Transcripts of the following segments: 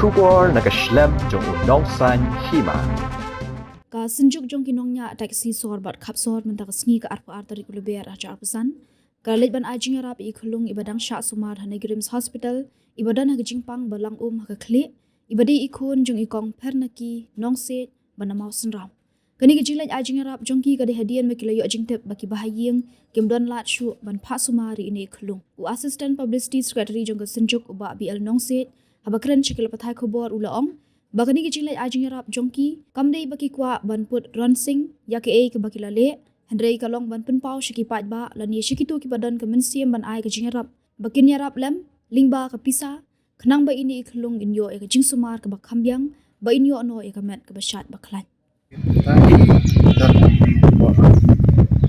Shubor nakaslem jong unong san hima. Ka senjuk jong kinongnya taksi sor bat khap sor mentak sngi ka arpa artari kuluber ajar pesan ka lejban ajing rap I khulung ibadang sha sumar hane grims hospital ibadan ha jingpang balang ha khle ibadi ikun jong ikong pernaki nongse banamau senram kani ke jilaj ajing rap jongki ka de hadian mekilayo jingtep baki bahayeng kemdon lat shu ban pha sumari ine khulung u assistant publicity secretary jong ka senjuk uba BL nongse habakren chikil pathai khobor ulaong Bakani ke jilai ajing rap jongki kamdei baki kwa ban put ransing yake ke baki lale hendrei kalong ban pun pau shiki pat ba lan ye shiki tu ki badan ke mensiam ban ai ke jing rap bakin ya rap lem lingba ke pisa kenang ba ini ikhlung inyo ke jing sumar ke bakambyang ba inyo no ke met ke bashat baklan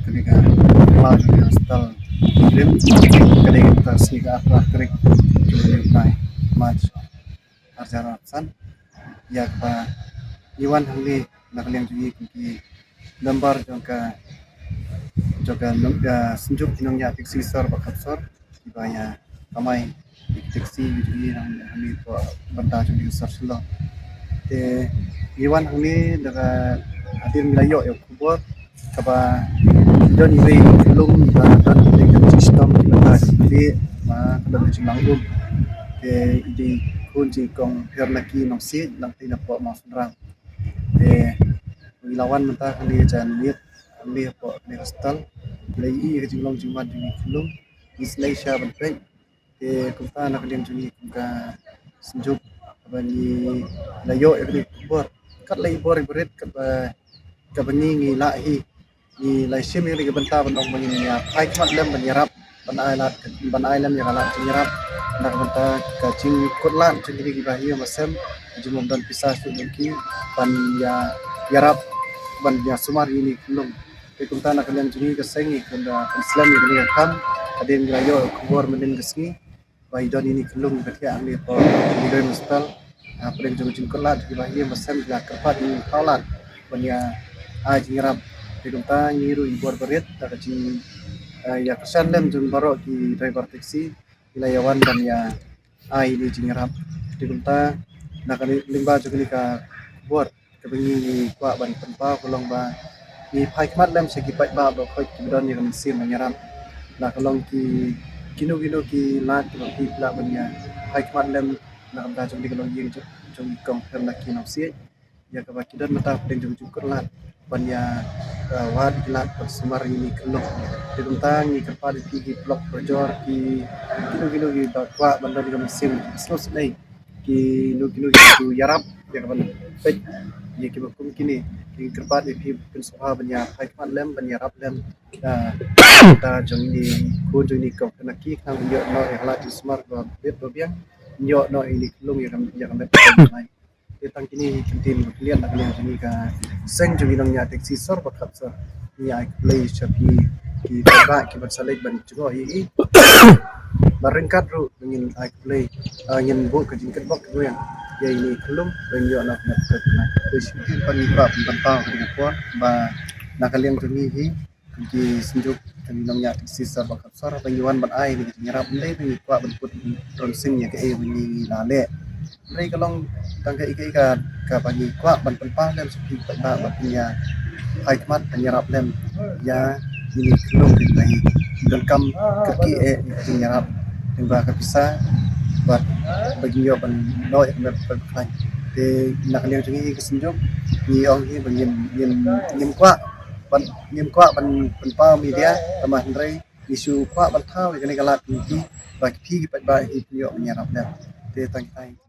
ketika mal di hostel grim ketika siga praktik Julai Mac acara san ya ba iwan hangli nakaliang jugi ki lambar jongka senjuk tinongnya tiksi sor bakapsor ibaya kamai tiksi jugi hangli to benda jugi sor selo te iwan hangli daga hadir milayo ya kubur kaba don ibe lung dan dengan sistem kita jadi ma kada jinglang te di kunci kong pernaki nongsi lang tina po mafunrang ilawan mentah kali jan lihat kali po di hostel lay ke jinglong jingwan di kulung islay siya banpek kumta nak liang jungi kumka senjuk bani layo kali kubur kat lay bor berit ka bani ngi lahi ni lay sim yang benta bandong bani ya pai kmat lem banyarap ban island yang alat banyarap nak benta kacing kotlan cengiri gibahi masam jumum dan pisah sudengki ban ya yarap ban ya sumar ini kulung kumta nak kalian jungi kesengi kunda islam yang kam adin gayo kubur mendin kesni bai don ini kulung ketia ambil po di hostel paling jung kotlan gibahi masam ya kerpat di kaulan ban ya ajirap kumta ngiru ibor berit tak kacing ya kesan lem jung baro di driver taksi ilayawan dan ya ai di jingrap di kunta nak limba juga ni ka buat kebengi kwa ban tempa kolong ba ni paikmat lem segi paik ba ba koi kidon yang mesin menyeram nak kolong ki kinu ki lat ki pla banya paikmat lem nak da jung di kolong yeng jung kong nak ki nong si ya ka ba kidon mata pen jung cukur lat banya wad lat semar ini kelok di tentang ni kepada di blok projor ki kilo ki bakwa banda di mesin sos nei ki kilo ki yarap ya kan pet ye ki bakum kini ki kepada di pensoha banya hikmat lem banya rap lem ta jong ni ko jong ni ko na ki kang yo no halat smart ba bet biang yo no ini kelung ya kan mai tentang kini kentin kalian nak lihat ini ka seng jong inang taksi sor bakat sor ni ai play shapi ki ba ki bersalek ban juga hi barengkat ru dengan ai play ngin bu ke jingkat bok tu yang ya ini kelum dan yo nak ke na disiplin panipa pantau dengan kuat ba nak kalian jong hi ki senjuk inang taksi sor bakat sor penyuan ban ai ni nyerap ndai ni kuat benput ronsing ya ke ni lale Mereka kalong tangga ika ka bagi kwa ban penpah lem sepi ba punya hikmat penyerap lem ya ini kelong dari dan kam kaki penyerap yang ba kapisa buat bagi yo ban no yang berkelan de nak liang jungi kesenjuk ni ong hi bangin yin kwa ban penpah media tamah ndrei isu kwa ban thau ini kalat ni bagi pi ba hi yo menyerap lem de tang